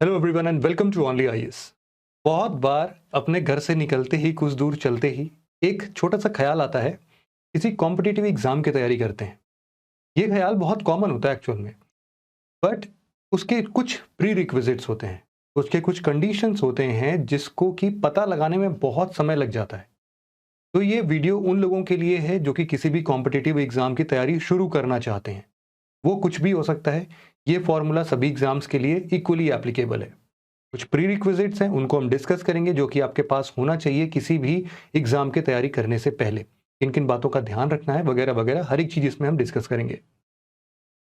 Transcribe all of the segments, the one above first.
Hello everyone and welcome to only IAS. बहुत बार अपने घर से निकलते ही कुछ दूर चलते ही एक छोटा सा ख्याल आता है, किसी कॉम्पिटिटिव एग्जाम की तैयारी करते हैं। ये ख्याल बहुत कॉमन होता है एक्चुअल में, बट उसके कुछ प्री रिक्विजिट्स होते हैं, उसके कुछ कंडीशंस होते हैं जिसको कि पता लगाने में बहुत समय लग जाता है। तो ये वीडियो उन लोगों के लिए है जो कि किसी भी कॉम्पिटिटिव एग्जाम की तैयारी शुरू करना चाहते हैं। वो कुछ भी हो सकता है, ये फॉर्मूला सभी एग्जाम्स के लिए इक्वली एप्लीकेबल है। कुछ प्री रिक्विजिट्स हैं, उनको हम डिस्कस करेंगे जो कि आपके पास होना चाहिए किसी भी एग्जाम की तैयारी करने से पहले। किन किन बातों का ध्यान रखना है वगैरह वगैरह, हर एक चीज इसमें हम डिस्कस करेंगे।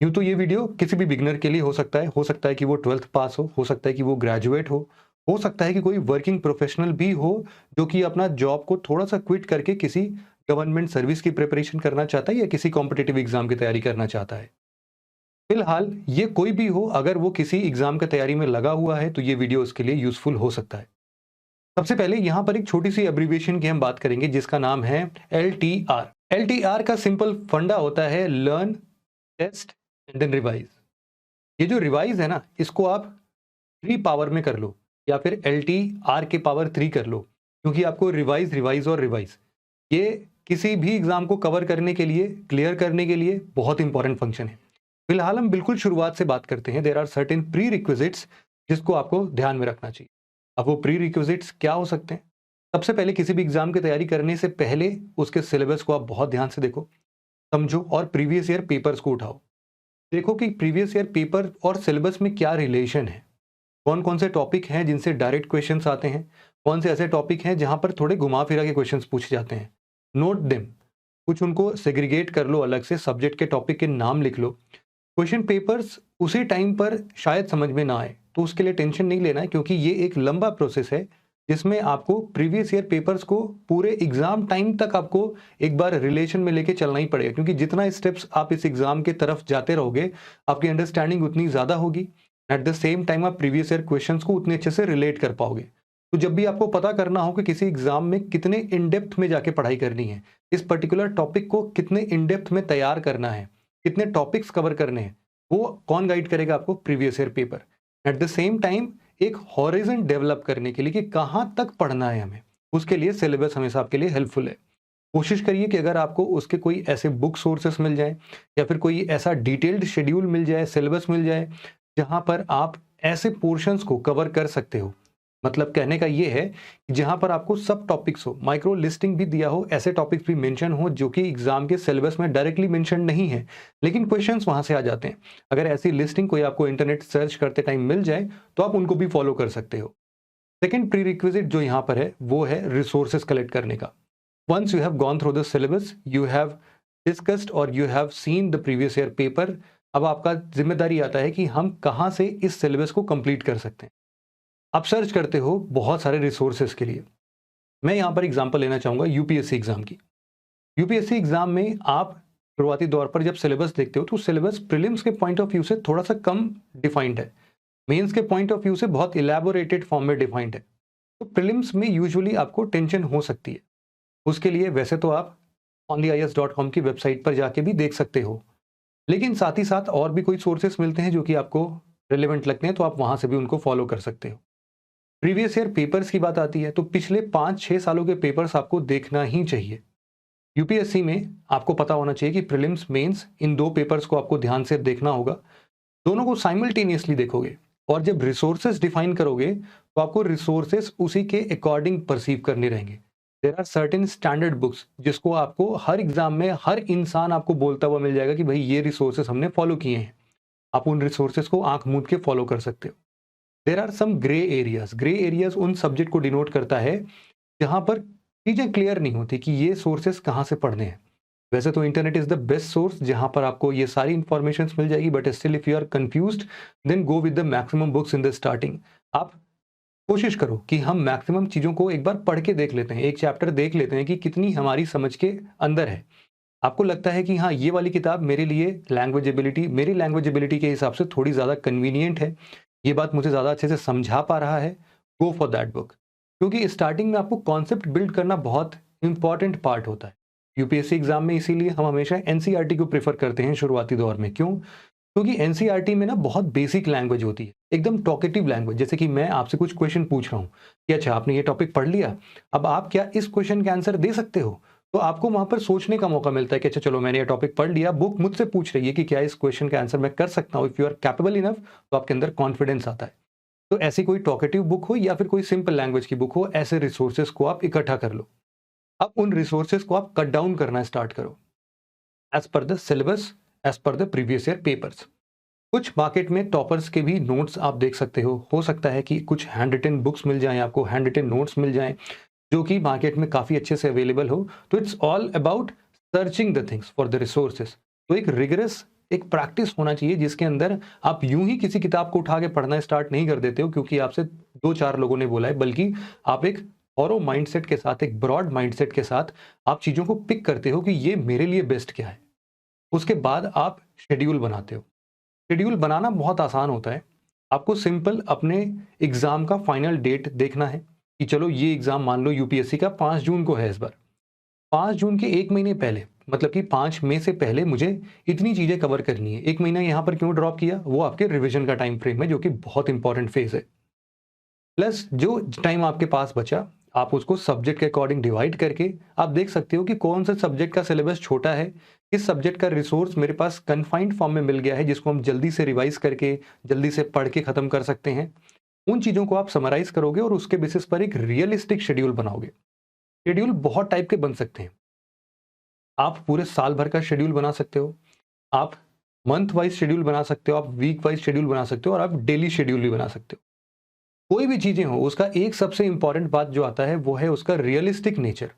यूं तो ये वीडियो किसी भी बिगनर के लिए हो सकता है कि वो 12th पास हो सकता है कि वो ग्रेजुएट हो सकता है कि कोई वर्किंग प्रोफेशनल भी हो जो कि अपना जॉब को थोड़ा सा क्विट करके किसी गवर्नमेंट सर्विस की प्रिपरेशन करना चाहता है या किसी कॉम्पिटिटिव एग्जाम की तैयारी करना चाहता है। फिलहाल ये कोई भी हो, अगर वो किसी एग्जाम की तैयारी में लगा हुआ है तो ये वीडियो उसके लिए यूजफुल हो सकता है। सबसे पहले यहां पर एक छोटी सी एब्रीविएशन की हम बात करेंगे जिसका नाम है LTR। LTR का सिंपल फंडा होता है learn, test and then revise. ये जो रिवाइज है ना, इसको आप 3 पावर में कर लो या फिर LTR के पावर 3 कर लो, क्योंकि आपको रिवाइज रिवाइज और रिवाइज ये किसी भी एग्जाम को कवर करने के लिए, क्लियर करने के लिए बहुत इंपॉर्टेंट फंक्शन है। फिलहाल हम बिल्कुल शुरुआत से बात करते हैं। There are certain prerequisites जिसको आपको ध्यान में रखना चाहिए। अब वो प्री रिक्विजिट्स क्या हो सकते हैं? सबसे पहले किसी भी एग्जाम की तैयारी करने से पहले उसके सिलेबस को आप बहुत ध्यान से देखो, समझो और प्रीवियस ईयर पेपर्स को उठाओ। देखो कि प्रीवियस ईयर पेपर और सिलेबस में क्या रिलेशन है, कौन कौन से टॉपिक हैं जिनसे डायरेक्ट क्वेश्चंस आते हैं, कौन से ऐसे टॉपिक हैं जहां पर थोड़े घुमा फिरा के क्वेश्चंस पूछे जाते हैं। नोट देम, कुछ उनको सेग्रीगेट कर लो, अलग से सब्जेक्ट के टॉपिक के नाम लिख लो। क्वेश्चन पेपर्स उसी टाइम पर शायद समझ में ना आए तो उसके लिए टेंशन नहीं लेना है, क्योंकि ये एक लंबा प्रोसेस है जिसमें आपको प्रीवियस ईयर पेपर्स को पूरे एग्जाम टाइम तक आपको एक बार रिलेशन में लेके चलना ही पड़ेगा, क्योंकि जितना स्टेप्स आप इस एग्जाम की तरफ जाते रहोगे आपकी अंडरस्टैंडिंग उतनी ज़्यादा होगी। एट द सेम टाइम आप प्रीवियस ईयर क्वेश्चंस को उतने अच्छे से रिलेट कर पाओगे। तो जब भी आपको पता करना हो कि किसी एग्जाम में कितने इन डेप्थ में जाके पढ़ाई करनी है, इस पर्टिकुलर टॉपिक को कितने इन डेप्थ में तैयार करना है, कितने टॉपिक्स कवर करने हैं, वो कौन गाइड करेगा आपको? Previous year paper. At the same time एक हॉरिजन डेवलप करने के लिए कि कहाँ तक पढ़ना है हमें, उसके लिए सिलेबस हमेशा आपके लिए हेल्पफुल है। कोशिश करिए कि अगर आपको उसके कोई ऐसे बुक सोर्सेस मिल जाए या फिर कोई ऐसा डिटेल्ड शेड्यूल मिल जाए, सिलेबस मिल जाए, जहाँ पर आप ऐसे पोर्शंस को कवर कर सकते हो। मतलब कहने का ये है कि जहाँ पर आपको सब टॉपिक्स हो, माइक्रो लिस्टिंग भी दिया हो, ऐसे टॉपिक्स भी मेंशन हो जो कि एग्जाम के सिलेबस में डायरेक्टली मेंशन नहीं है, लेकिन क्वेश्चंस वहाँ से आ जाते हैं। अगर ऐसी लिस्टिंग कोई आपको इंटरनेट सर्च करते टाइम मिल जाए तो आप उनको भी फॉलो कर सकते हो। सेकेंड प्री रिक्विजिट जो यहाँ पर है वो है रिसोर्सेज कलेक्ट करने का। Once you have gone through the syllabus, you have discussed or you have seen the previous year paper, अब आपका जिम्मेदारी आता है कि हम कहाँ से इस सिलेबस को कंप्लीट कर सकते हैं। आप सर्च करते हो बहुत सारे रिसोर्सेज के लिए। मैं यहाँ पर एग्जांपल लेना चाहूँगा यूपीएससी एग्जाम की। यूपीएससी एग्जाम में आप शुरुआती दौर पर जब सिलेबस देखते हो तो सिलेबस प्रीलिम्स के पॉइंट ऑफ व्यू से थोड़ा सा कम डिफाइंड है, मेंस के पॉइंट ऑफ व्यू से बहुत इलेबोरेटेड फॉर्म में डिफाइंड है। तो प्रीलिम्स में यूजुअली आपको टेंशन हो सकती है। उसके लिए वैसे तो आप onlyis.com की वेबसाइट पर जाके भी देख सकते हो, लेकिन साथ ही साथ और भी कोई सोर्सेस मिलते हैं जो कि आपको रिलेवेंट लगते हैं, तो आप वहां से भी उनको फॉलो कर सकते हो। प्रीवियस ईयर पेपर्स की बात आती है तो पिछले 5-6 सालों के पेपर्स आपको देखना ही चाहिए। यूपीएससी में आपको पता होना चाहिए कि प्रीलिम्स मेंस इन दो पेपर्स को आपको ध्यान से देखना होगा, दोनों को साइमल्टेनियसली देखोगे। और जब रिसोर्सेस डिफाइन करोगे तो आपको रिसोर्सेस उसी के अकॉर्डिंग परसीव करने रहेंगे। There are certain standard books जिसको आपको हर एग्जाम में हर इंसान आपको बोलता हुआ मिल जाएगा कि भाई ये रिसोर्सेस हमने फॉलो किए हैं। आप उन रिसोर्सेस को आंख मूंद के फॉलो कर सकते हो। There are some grey areas. Grey areas उन सब्जेक्ट को डिनोट करता है जहां पर चीजें क्लियर नहीं होती कि ये सोर्सेस कहाँ से पढ़ने हैं। वैसे तो internet is the best source जहां पर आपको ये सारी इंफॉर्मेशन मिल जाएगी, but still if you are confused then go with the maximum books in the starting. आप कोशिश करो कि हम मैक्सिमम चीज़ों को एक बार पढ़ के देख लेते हैं, एक चैप्टर देख लेते हैं कि कितनी हमारी समझ के अंदर है। आपको लगता है कि हाँ, ये वाली किताब मेरे लिए मेरी लैंग्वेज एबिलिटी के हिसाब से थोड़ी ज़्यादा कन्वीनियंट है, ये बात मुझे ज़्यादा अच्छे से समझा पा रहा है, गो फॉर दैट बुक। क्योंकि स्टार्टिंग में आपको कॉन्सेप्ट बिल्ड करना बहुत इंपॉर्टेंट पार्ट होता है यूपीएससी एग्जाम में। इसीलिए हम हमेशा एनसीईआरटी को प्रेफर करते हैं शुरुआती दौर में। क्यों? क्योंकि एनसीईआरटी में ना बहुत बेसिक लैंग्वेज होती है, एकदम टॉकेटिव लैंग्वेज, जैसे कि मैं आपसे कुछ क्वेश्चन पूछ रहा हूँ कि अच्छा आपने ये टॉपिक पढ़ लिया, अब आप क्या इस क्वेश्चन के आंसर दे सकते हो? तो आपको वहाँ पर सोचने का मौका मिलता है कि अच्छा चलो मैंने ये टॉपिक पढ़ लिया, बुक मुझसे पूछ रही है कि क्या इस क्वेश्चन का आंसर मैं कर सकता हूँ? If you are capable enough तो आपके अंदर कॉन्फिडेंस आता है। तो ऐसी कोई टॉकेटिव बुक हो या फिर कोई सिंपल लैंग्वेज की बुक हो, ऐसे रिसोर्सेज को आप इकट्ठा कर लो। अब उन रिसोर्सेज को आप कट डाउन करना स्टार्ट करो as per the syllabus, as per the previous year papers. कुछ मार्केट में टॉपर्स के भी नोट्स आप देख सकते हो सकता है कि कुछ हैंड रिटन बुक्स मिल जाएं, आपको हैंड रिटन नोट्स मिल जाएं जो कि मार्केट में काफ़ी अच्छे से अवेलेबल हो। तो it's all about searching the things for the resources. तो एक रिगरस एक प्रैक्टिस होना चाहिए जिसके अंदर आप यूं ही किसी किताब को उठा के पढ़ना स्टार्ट नहीं कर देते हो क्योंकि आपसे दो चार लोगों ने बोला है, बल्कि आप एक औरो माइंडसेट के साथ, एक ब्रॉड माइंडसेट के साथ आप चीज़ों को पिक करते हो कि ये मेरे लिए बेस्ट क्या है। उसके बाद आप शेड्यूल बनाते हो। शेड्यूल बनाना बहुत आसान होता है। आपको सिंपल अपने एग्ज़ाम का फाइनल डेट देखना है कि चलो ये एग्ज़ाम मान लो यूपीएससी का 5 जून को है इस बार। 5 जून के 1 महीने पहले, मतलब कि 5 मई से पहले मुझे इतनी चीज़ें कवर करनी है। 1 महीना यहाँ पर क्यों ड्रॉप किया? वो आपके रिविज़न का टाइम फ्रेम है जो कि बहुत इंपॉर्टेंट फ़ेज़ है। प्लस जो टाइम आपके पास बचा, आप उसको सब्जेक्ट के अकॉर्डिंग डिवाइड करके आप देख सकते हो कि कौन सा सब्जेक्ट का सिलेबस छोटा है, किस सब्जेक्ट का रिसोर्स मेरे पास कन्फाइंड फॉर्म में मिल गया है जिसको हम जल्दी से रिवाइज करके, जल्दी से पढ़ के ख़त्म कर सकते हैं। उन चीज़ों को आप समराइज़ करोगे और उसके बेसिस पर एक रियलिस्टिक शेड्यूल बनाओगे। शेड्यूल बहुत टाइप के बन सकते हैं। आप पूरे साल भर का शेड्यूल बना सकते हो, आप मंथ वाइज़ शेड्यूल बना सकते हो, आप वीक वाइज़ शेड्यूल बना सकते हो और आप डेली शेड्यूल भी बना सकते हो। कोई भी चीज़ें हो, उसका एक सबसे इंपॉर्टेंट बात जो आता है वो है उसका रियलिस्टिक नेचर।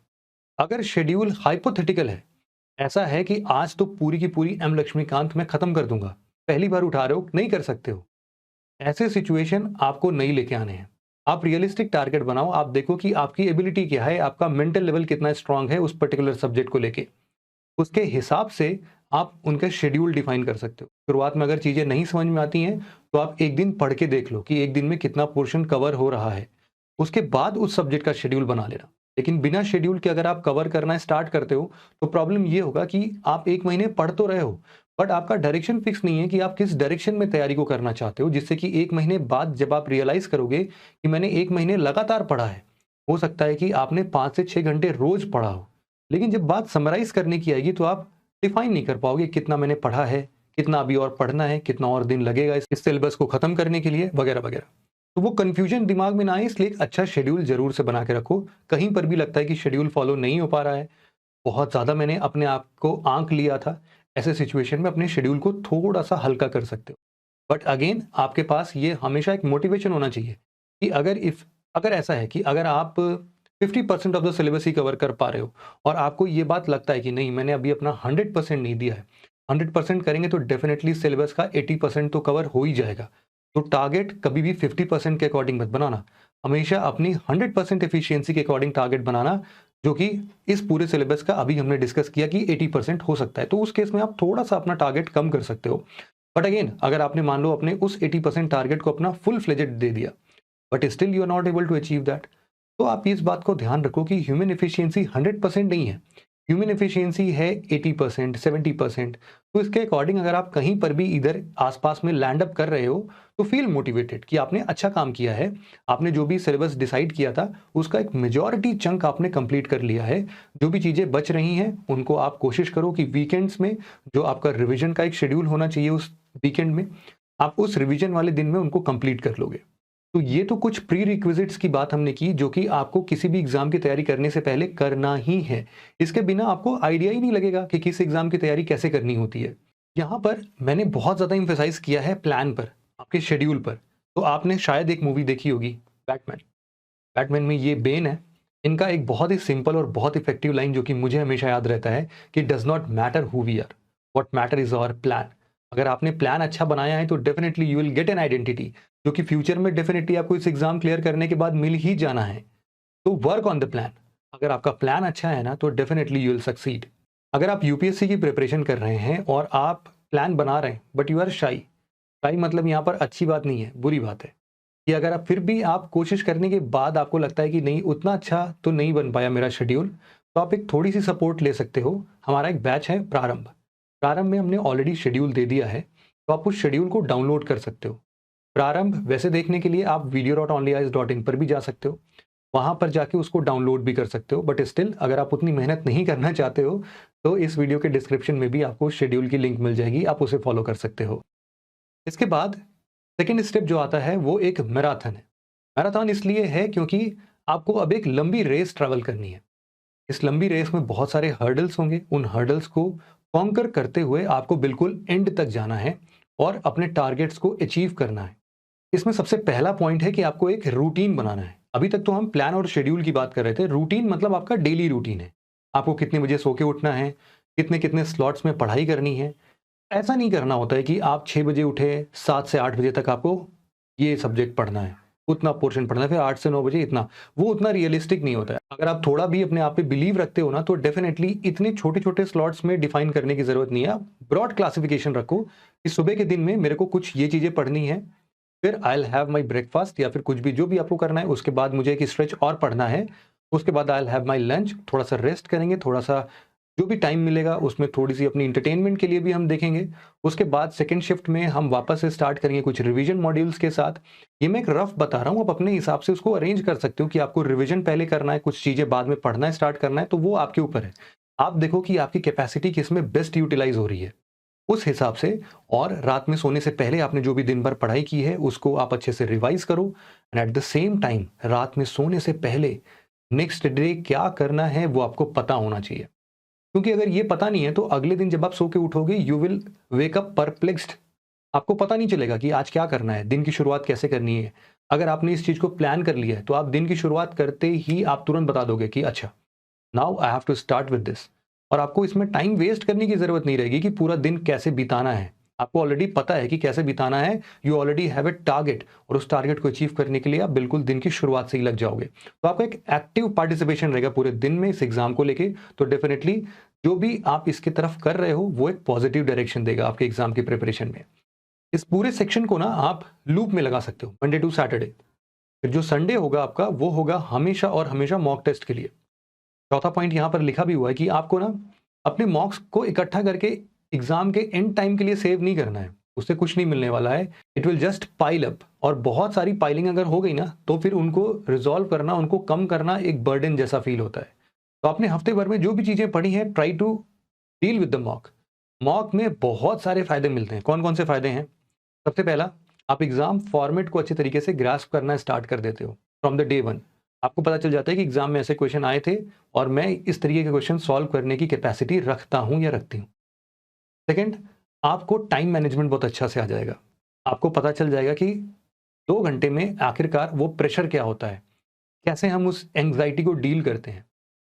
अगर शेड्यूल हाइपोथेटिकल है, ऐसा है कि आज तो पूरी की पूरी एम लक्ष्मीकांत मैं खत्म कर दूंगा, पहली बार उठा रहे हो, नहीं कर सकते हो, ऐसे सिचुएशन आपको नहीं लेके आने हैं। आप रियलिस्टिक टारगेट बनाओ, आप देखो कि आपकी एबिलिटी क्या है, आपका मेंटल लेवल कितना स्ट्रांग है उस पर्टिकुलर सब्जेक्ट को लेके। उसके हिसाब से आप उनका शेड्यूल डिफाइन कर सकते हो। शुरुआत में अगर चीज़ें नहीं समझ में आती हैं, तो आप एक दिन पढ़ के देख लो कि एक दिन में कितना पोर्शन कवर हो रहा है। उसके बाद उस सब्जेक्ट का शेड्यूल बना लेना। लेकिन बिना शेड्यूल के अगर आप कवर करना स्टार्ट करते हो, तो प्रॉब्लम ये होगा कि आप 1 महीने पढ़ तो रहे हो, बट आपका डायरेक्शन फिक्स नहीं है कि आप किस डायरेक्शन में तैयारी को करना चाहते हो, जिससे कि 1 महीने बाद जब आप रियलाइज़ करोगे कि मैंने 1 महीने लगातार पढ़ा है, हो सकता है कि आपने 5 से 6 घंटे रोज़ पढ़ा हो। लेकिन जब बात समराइज़ करने की आएगी, तो आप डिफाइन नहीं कर पाओगे कितना मैंने पढ़ा है, कितना अभी और पढ़ना है, कितना और दिन लगेगा इस सिलेबस को खत्म करने के लिए, वगैरह वगैरह। तो वो कन्फ्यूजन दिमाग में ना आए, इसलिए एक अच्छा शेड्यूल जरूर से बना के रखो। कहीं पर भी लगता है कि शेड्यूल फॉलो नहीं हो पा रहा है, बहुत ज़्यादा मैंने अपने आप को आंक लिया था, ऐसे सिचुएशन में अपने शेड्यूल को थोड़ा सा हल्का कर सकते हो। बट अगेन आपके पास ये हमेशा एक मोटिवेशन होना चाहिए कि अगर ऐसा है कि अगर आप 50% of the syllabus he cover कर पा रहे हो और आपको ये बात लगता है कि नहीं मैंने अभी अपना 100% नहीं दिया है, 100% करेंगे तो डेफिनेटली सिलेबस का 80% तो कवर हो ही जाएगा। तो टारगेट कभी भी 50% के अकॉर्डिंग मत बनाना, हमेशा अपनी 100% एफिशिएंसी के अकॉर्डिंग टारगेट बनाना, जो कि इस पूरे सिलेबस का अभी हमने डिस्कस किया कि 80% हो सकता है। तो उस केस में आप थोड़ा सा अपना टारगेट कम कर सकते हो। बट अगेन अगर आपने मान लो अपने उस 80% टारगेट को अपना फुल फ्लेजेड दे दिया, but still you are not able to achieve that, तो आप इस बात को ध्यान रखो कि ह्यूमन एफिशिएंसी 100% नहीं है, ह्यूमन एफिशिएंसी है 80%, 70%। तो इसके अकॉर्डिंग अगर आप कहीं पर भी इधर आसपास में लैंड अप कर रहे हो, तो फील मोटिवेटेड कि आपने अच्छा काम किया है, आपने जो भी सिलेबस डिसाइड किया था उसका एक मेजॉरिटी चंक आपने कंप्लीट कर लिया है। जो भी चीज़ें बच रही हैं उनको आप कोशिश करो कि वीकेंड्स में जो आपका रिवीजन का एक शेड्यूल होना चाहिए, उस वीकेंड में आप उस रिवीजन वाले दिन में उनको कंप्लीट कर लोगे। तो ये तो कुछ प्री रिक्विजिट्स की बात हमने की जो कि आपको किसी भी एग्जाम की तैयारी करने से पहले करना ही है। इसके बिना आपको आइडिया ही नहीं लगेगा कि किस एग्जाम की तैयारी कैसे करनी होती है। यहाँ पर मैंने बहुत ज़्यादा इम्फेसाइज किया है प्लान पर, आपके शेड्यूल पर। तो आपने शायद एक मूवी देखी होगी, बैटमैन। बैटमैन में ये बेन है, इनका एक बहुत ही सिंपल और बहुत इफेक्टिव लाइन जो कि मुझे हमेशा याद रहता है कि does not matter who we are, what matter is our plan. अगर आपने प्लान अच्छा बनाया है तो definitely you will get an identity, जो कि फ्यूचर में डेफिनेटली आपको इस एग्जाम क्लियर करने के बाद मिल ही जाना है। तो वर्क ऑन द प्लान। अगर आपका प्लान अच्छा है ना तो डेफिनेटली यू विल सक्सीड। अगर आप यूपीएससी की प्रिपरेशन कर रहे हैं और आप प्लान बना रहे हैं बट यू आर शाई, शाई मतलब यहाँ पर अच्छी बात नहीं है, बुरी बात है कि अगर आप फिर भी आप कोशिश करने के बाद आपको लगता है कि नहीं उतना अच्छा तो नहीं बन पाया मेरा शेड्यूल, तो आप एक थोड़ी सी सपोर्ट ले सकते हो। हमारा एक बैच है प्रारंभ, प्रारंभ में हमने ऑलरेडी शेड्यूल दे दिया है, तो आप उस शेड्यूल को डाउनलोड कर सकते हो। प्रारंभ वैसे देखने के लिए आप video.onlyeyes.in पर भी जा सकते हो, वहाँ पर जाके उसको डाउनलोड भी कर सकते हो। बट स्टिल अगर आप उतनी मेहनत नहीं करना चाहते हो तो इस वीडियो के डिस्क्रिप्शन में भी आपको शेड्यूल की लिंक मिल जाएगी, आप उसे फॉलो कर सकते हो। इसके बाद सेकेंड स्टेप जो आता है वो एक मैराथन है। मैराथन इसलिए है क्योंकि आपको अब एक लंबी रेस ट्रैवल करनी है। इस लंबी रेस में बहुत सारे हर्डल्स होंगे, उन हर्डल्स को कॉन्कर करते हुए आपको बिल्कुल एंड तक जाना है और अपने टारगेट्स को अचीव करना है। इसमें सबसे पहला पॉइंट है कि आपको एक रूटीन बनाना है। अभी तक तो हम प्लान और शेड्यूल की बात कर रहे थे, रूटीन मतलब आपका डेली रूटीन है। आपको कितने बजे सो के उठना है, कितने कितने स्लॉट्स में पढ़ाई करनी है। ऐसा नहीं करना होता है कि आप 6 बजे उठे, 7 से 8 बजे तक आपको ये सब्जेक्ट पढ़ना है, उतना पोर्शन पढ़ना है, फिर 8 से 9 बजे इतना। वो उतना रियलिस्टिक नहीं होता है। अगर आप थोड़ा भी अपने आप पे बिलीव रखते हो ना, तो डेफिनेटली इतने छोटे-छोटे स्लॉट्स में डिफाइन करने की ज़रूरत नहीं है। आप ब्रॉड क्लासिफिकेशन रखो कि सुबह के दिन में मेरे को कुछ ये चीज़ें पढ़नी है, फिर I will have my breakfast या फिर कुछ भी जो भी आपको करना है, उसके बाद मुझे एक स्ट्रेच और पढ़ना है, उसके बाद I will have my lunch, थोड़ा-सा रेस्ट करेंगे, थोड़ा-सा जो भी टाइम मिलेगा उसमें थोड़ी-सी अपनी एंटरटेनमेंट के लिए भी हम देखेंगे। उसके बाद सेकंड शिफ्ट में हम वापस से स्टार्ट करेंगे कुछ रिवीजन मॉड्यूल्स के साथ। ये मैं एक रफ बता रहा हूँ, आप अपने हिसाब से उसको अरेंज कर सकते हो कि आपको रिवीजन पहले करना है, कुछ चीज़ें बाद में पढ़ना स्टार्ट करना है, तो वो आपके ऊपर है। आप देखो कि आपकी कैपेसिटी किसमें बेस्ट यूटिलाइज़ हो रही है, उस हिसाब से। और रात में सोने से पहले आपने जो भी दिन भर पढ़ाई की है, उसको आप अच्छे से रिवाइज़ करो and at the same time रात में सोने से पहले नेक्स्ट डे क्या करना है, वो आपको पता होना चाहिए। क्योंकि अगर ये पता नहीं है तो अगले दिन जब आप सो के उठोगे you will wake up perplexed. आपको पता नहीं चलेगा कि आज क्या करना है, दिन की शुरुआत कैसे करनी है। अगर आपने इस चीज़ को प्लान कर लिया है तो आप दिन की शुरुआत करते ही आप तुरंत बता दोगे कि अच्छा now I have to start with this. और आपको इसमें टाइम वेस्ट करने की ज़रूरत नहीं रहेगी कि पूरा दिन कैसे बिताना है। आपको ऑलरेडी पता है कि कैसे बिताना है, you already have a target और उस टारगेट को अचीव करने के लिए आप बिल्कुल दिन की शुरुआत से ही लग जाओगे। तो आपका एक एक्टिव पार्टिसिपेशन रहेगा पूरे दिन में इस एग्जाम को लेके। तो डेफिनेटली जो भी आप इसकी तरफ कर रहे हो वो एक पॉजिटिव डायरेक्शन देगा आपके एग्जाम की प्रिपरेशन में। इस पूरे सेक्शन को ना आप लूप में लगा सकते हो, मंडे टू सैटरडे। फिर जो संडे होगा आपका वो होगा हमेशा और हमेशा मॉक टेस्ट के लिए। चौथा पॉइंट यहाँ पर लिखा भी हुआ है कि आपको ना अपने मॉक्स को इकट्ठा करके एग्जाम के एंड टाइम के लिए सेव नहीं करना है, उससे कुछ नहीं मिलने वाला है। It will just pile up, और बहुत सारी पाइलिंग अगर हो गई ना तो फिर उनको रिजॉल्व करना, उनको कम करना एक बर्डन जैसा फील होता है। तो आपने हफ्ते भर में जो भी चीज़ें पढ़ी हैं, try to deal with the mock. Mock में बहुत सारे फायदे मिलते हैं। कौन कौन से फायदे हैं? सबसे पहला, आप एग्जाम फॉर्मेट को अच्छे तरीके से ग्रास्प करना स्टार्ट कर देते हो फ्रॉम द डे वन। आपको पता चल जाता है कि एग्जाम में ऐसे क्वेश्चन आए थे और मैं इस तरीके के क्वेश्चन सॉल्व करने की कैपेसिटी रखता हूं या रखती हूं। सेकंड, आपको टाइम मैनेजमेंट बहुत अच्छा से आ जाएगा। आपको पता चल जाएगा कि 2 घंटे में आखिरकार वो प्रेशर क्या होता है, कैसे हम उस एंग्जाइटी को डील करते हैं।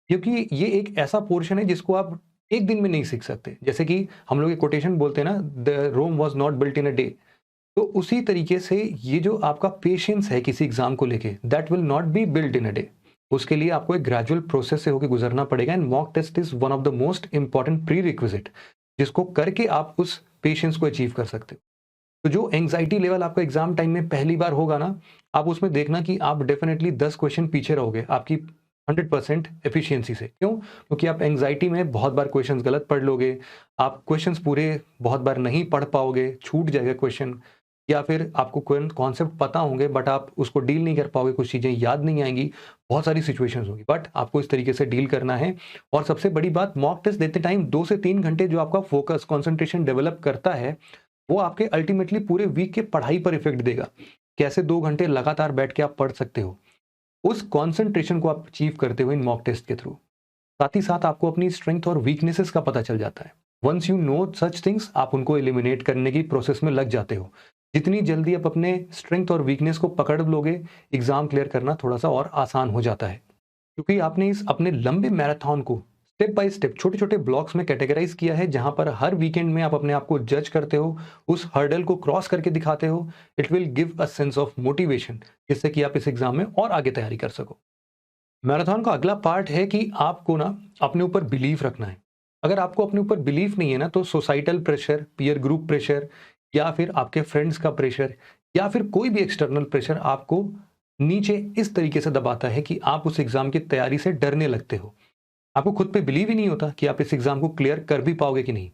क्योंकि ये एक ऐसा पोर्शन है जिसको आप एक दिन में नहीं सीख सकते। जैसे कि हम लोग एक कोटेशन बोलते हैं ना, the Rome was not built in a day. तो उसी तरीके से ये जो आपका पेशेंस है किसी एग्जाम को लेके, that will not be build in a day. उसके लिए आपको एक ग्रेजुअल प्रोसेस से होकर गुजरना पड़ेगा। And mock test is one of the most important prerequisite, जिसको करके आप उस पेशेंस को अचीव कर सकते हो। तो जो एंग्जाइटी लेवल आपका एग्जाम टाइम में पहली बार होगा ना, आप उसमें देखना कि आप डेफिनेटली 10 क्वेश्चन पीछे रहोगे आपकी 100% एफिशिएंसी से। क्यों? क्योंकि आप एंग्जाइटी में बहुत बार क्वेश्चंस गलत पढ़ लोगे, आप क्वेश्चंस पूरे बहुत बार नहीं पढ़ पाओगे, छूट जाएगा क्वेश्चन, या फिर आपको कॉन्सेप्ट पता होंगे बट आप उसको डील नहीं कर पाओगे, कुछ चीज़ें याद नहीं आएंगी, बहुत सारी सिचुएशंस होगी। बट आपको इस तरीके से डील करना है। और सबसे बड़ी बात, मॉक टेस्ट देते टाइम 2 से 3 घंटे जो आपका फोकस कंसंट्रेशन डेवलप करता है, वो आपके अल्टीमेटली पूरे वीक के पढ़ाई पर इफेक्ट देगा। कैसे 2 घंटे लगातार बैठ के आप पढ़ सकते हो, उस कंसंट्रेशन को आप अचीव करते हो इन मॉक टेस्ट के थ्रू। साथ ही साथ आपको अपनी स्ट्रेंथ और वीकनेसेस का पता चल जाता है। Once you know such things, आप उनको एलिमिनेट करने की प्रोसेस में लग जाते हो। जितनी जल्दी आप अपने स्ट्रेंथ और वीकनेस को पकड़ लोगे, एग्जाम क्लियर करना थोड़ा सा और आसान हो जाता है। क्योंकि आपने इस अपने लंबे मैराथन को स्टेप बाय स्टेप छोटे छोटे ब्लॉक्स में कैटेगराइज किया है, जहां पर हर वीकेंड में आप अपने आप को जज करते हो, उस हर्डल को क्रॉस करके दिखाते हो। It will give a sense of motivation, जिससे कि आप इस एग्जाम में और आगे तैयारी कर सको। मैराथन का अगला पार्ट है कि आपको ना अपने ऊपर बिलीफ रखना है। अगर आपको अपने ऊपर बिलीफ नहीं है ना, तो societal pressure, peer group pressure, या फिर आपके फ्रेंड्स का प्रेशर, या फिर कोई भी एक्सटर्नल प्रेशर आपको नीचे इस तरीके से दबाता है कि आप उस एग्जाम की तैयारी से डरने लगते हो। आपको खुद पे बिलीव ही नहीं होता कि आप इस एग्जाम को क्लियर कर भी पाओगे कि नहीं।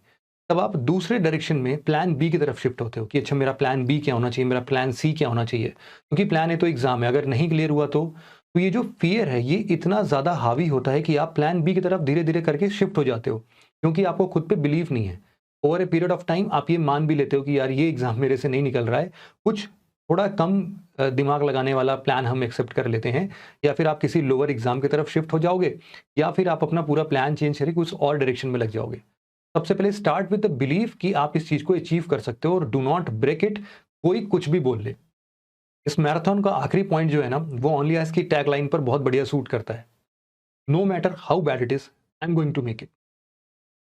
तब आप दूसरे डायरेक्शन में प्लान बी की तरफ शिफ्ट होते हो कि अच्छा मेरा प्लान बी क्या होना चाहिए, मेरा प्लान सी क्या होना चाहिए, क्योंकि प्लान ए तो एग्जाम है, अगर नहीं क्लियर हुआ तो ये जो फियर है ये इतना ज़्यादा हावी होता है कि आप प्लान बी की तरफ धीरे धीरे करके शिफ्ट हो जाते हो, क्योंकि आपको खुद पे बिलीव नहीं है। Over a period of time आप ये मान भी लेते हो कि यार ये एग्जाम मेरे से नहीं निकल रहा है, कुछ थोड़ा कम दिमाग लगाने वाला प्लान हम एक्सेप्ट कर लेते हैं, या फिर आप किसी लोअर एग्जाम की तरफ शिफ्ट हो जाओगे, या फिर आप अपना पूरा प्लान चेंज करके कुछ और डायरेक्शन में लग जाओगे। सबसे पहले स्टार्ट विद द बिलीफ कि आप इस चीज को अचीव कर सकते हो और डू नॉट ब्रेक इट, कोई कुछ भी बोल ले। इस मैराथन का आखिरी पॉइंट जो है ना, वो ओनली आज की टैग लाइन पर बहुत बढ़िया सूट करता है। No matter how bad it is, I am going to make it.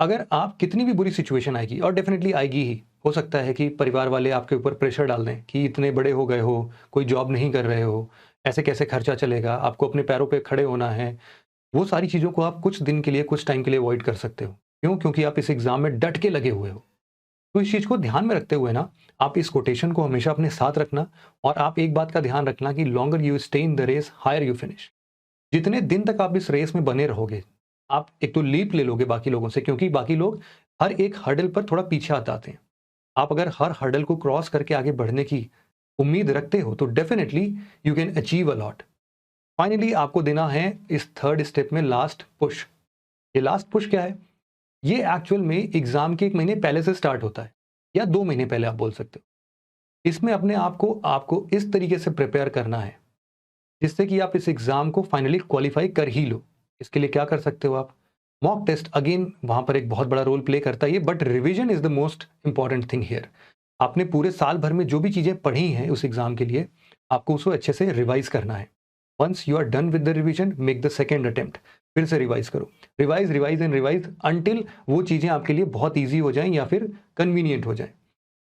अगर आप कितनी भी बुरी सिचुएशन आएगी, और डेफिनेटली आएगी ही, हो सकता है कि परिवार वाले आपके ऊपर प्रेशर डाल दें कि इतने बड़े हो गए हो, कोई जॉब नहीं कर रहे हो, ऐसे कैसे खर्चा चलेगा, आपको अपने पैरों पे खड़े होना है। वो सारी चीज़ों को आप कुछ दिन के लिए, कुछ टाइम के लिए अवॉइड कर सकते हो। क्यों? क्योंकि आप इस एग्जाम में डट के लगे हुए हो। तो इस चीज़ को ध्यान में रखते हुए ना, आप इस कोटेशन को हमेशा अपने साथ रखना, और आप एक बात का ध्यान रखना कि longer you stay in the race, higher you finish. जितने दिन तक आप इस रेस में बने रहोगे, आप एक तो लीप ले लोगे बाकी लोगों से, क्योंकि बाकी लोग हर एक हर्डल पर थोड़ा पीछे आते हैं। आप अगर हर हर्डल को क्रॉस करके आगे बढ़ने की उम्मीद रखते हो तो definitely you can achieve a lot. Finally आपको देना है इस थर्ड स्टेप में लास्ट पुश। ये लास्ट पुश क्या है? ये एक्चुअल में एग्जाम के 1 महीने पहले से स्टार्ट होता है, या 2 महीने पहले आप बोल सकते हो। इसमें अपने आप को आपको इस तरीके से प्रिपेयर करना है जिससे कि आप इस एग्जाम को फाइनली क्वालिफाई कर ही लो। इसके लिए क्या कर सकते हो आप? मॉक टेस्ट अगेन वहां पर एक बहुत बड़ा रोल प्ले करता है ये, but revision is the most important thing here. आपने पूरे साल भर में जो भी चीजें पढ़ी हैं उस एग्जाम के लिए, आपको उसको अच्छे से रिवाइज करना है। Once you are done with the revision, make the second attempt, फिर से रिवाइज करो। Revise revise and revise until वो चीजें आपके लिए बहुत ईजी हो जाएं या फिर कन्वीनियंट हो जाएं।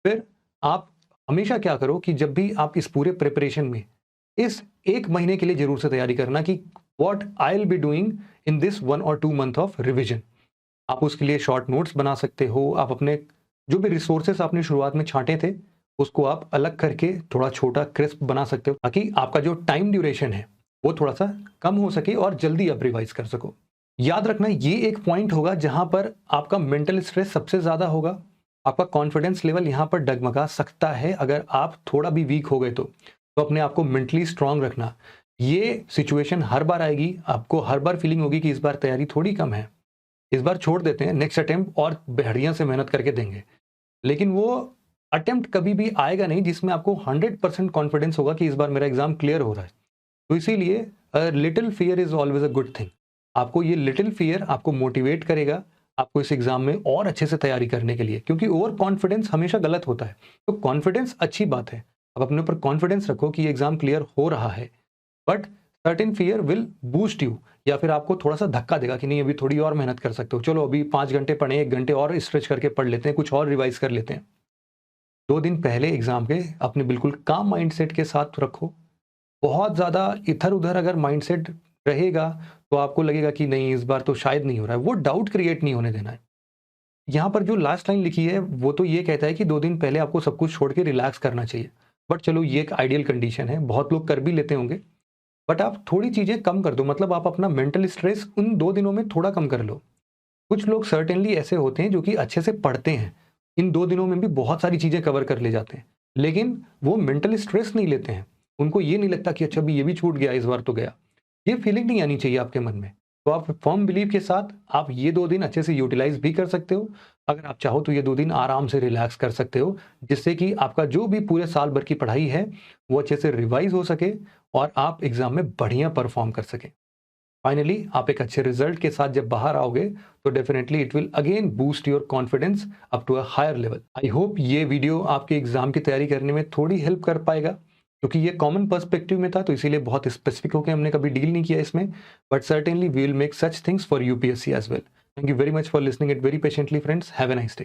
फिर आप हमेशा क्या करो कि जब भी आप इस पूरे प्रिपरेशन में इस 1 महीने के लिए जरूर से तैयारी करना कि what I will be doing in this 1 और 2 मंथ ऑफ रिवीजन। आप उसके लिए शॉर्ट नोट्स बना सकते हो, आप अपने जो भी रिसोर्सेस आपने शुरुआत में छांटे थे उसको आप अलग करके थोड़ा छोटा क्रिस्प बना सकते हो, ताकि आपका जो टाइम ड्यूरेशन है वो थोड़ा सा कम हो सके और जल्दी आप रिवाइज कर सको। याद रखना ये एक पॉइंट होगा जहां पर आपका मेंटल स्ट्रेस सबसे ज्यादा होगा, आपका कॉन्फिडेंस लेवल यहां पर डगमगा सकता है अगर आप थोड़ा भी वीक हो गए तो अपने आप को मेंटली स्ट्रांग रखना। ये सिचुएशन हर बार आएगी, आपको हर बार फीलिंग होगी कि इस बार तैयारी थोड़ी कम है, इस बार छोड़ देते हैं, नेक्स्ट अटेम्प्ट और बढ़िया से मेहनत करके देंगे। लेकिन वो अटेम्प्ट कभी भी आएगा नहीं जिसमें आपको 100% कॉन्फिडेंस होगा कि इस बार मेरा एग्जाम क्लियर हो रहा है। तो इसीलिए little fear is always a good thing. आपको ये लिटिल फियर आपको मोटिवेट करेगा आपको इस एग्जाम में और अच्छे से तैयारी करने के लिए, क्योंकि ओवर कॉन्फिडेंस हमेशा गलत होता है। तो कॉन्फिडेंस अच्छी बात है, आप अपने ऊपर कॉन्फिडेंस रखो कि ये एग्जाम क्लियर हो रहा है, but certain fear will boost you, या फिर आपको थोड़ा सा धक्का देगा कि नहीं अभी थोड़ी और मेहनत कर सकते हो, चलो अभी 5 घंटे पढ़े, 1 घंटे और स्ट्रेच करके पढ़ लेते हैं, कुछ और रिवाइज कर लेते हैं। 2 दिन पहले एग्जाम के अपने बिल्कुल काम माइंडसेट के साथ रखो। बहुत ज़्यादा इधर-उधर अगर माइंडसेट रहेगा तो आपको लगेगा कि नहीं इस बार तो शायद नहीं हो रहा है, वो डाउट क्रिएट नहीं होने देना है। यहाँ पर जो लास्ट लाइन लिखी है वो तो ये कहता है कि 2 दिन पहले आपको सब कुछ छोड़ के रिलैक्स करना चाहिए। बट चलो ये एक आइडियल कंडीशन है, बहुत लोग कर भी लेते होंगे। बट आप थोड़ी चीज़ें कम कर दो, मतलब आप अपना मेंटल स्ट्रेस उन 2 दिनों में थोड़ा कम कर लो। कुछ लोग सर्टेनली ऐसे होते हैं जो कि अच्छे से पढ़ते हैं, इन 2 दिनों में भी बहुत सारी चीज़ें कवर कर ले जाते हैं, लेकिन वो मेंटल स्ट्रेस नहीं लेते हैं। उनको ये नहीं लगता कि अच्छा अभी ये भी छूट गया, इस बार तो गया। ये फीलिंग नहीं आनी चाहिए आपके मन में। तो आप फर्म बिलीव के साथ आप ये 2 दिन अच्छे से यूटिलाइज़ भी कर सकते हो। अगर आप चाहो तो ये 2 दिन आराम से रिलैक्स कर सकते हो, जिससे कि आपका जो भी पूरे साल भर की पढ़ाई है, वो अच्छे से रिवाइज़ हो सके और आप एग्ज़ाम में बढ़िया परफ़ॉर्म कर सकें। फाइनली आप एक अच्छे रिजल्ट के साथ जब बाहर आओगे तो definitely it will again boost your confidence up to a higher level. I hope ये वीडियो आपके एग्जाम की तैयारी करने में थोड़ी हेल्प कर पाएगा, क्योंकि ये कॉमन पर्सपेक्टिव में था तो इसीलिए बहुत स्पेसिफिक होकर हमने कभी डील नहीं किया इसमें, but certainly we will make such things for UPSC as well. Thank you very much for listening it very patiently friends, have a nice day.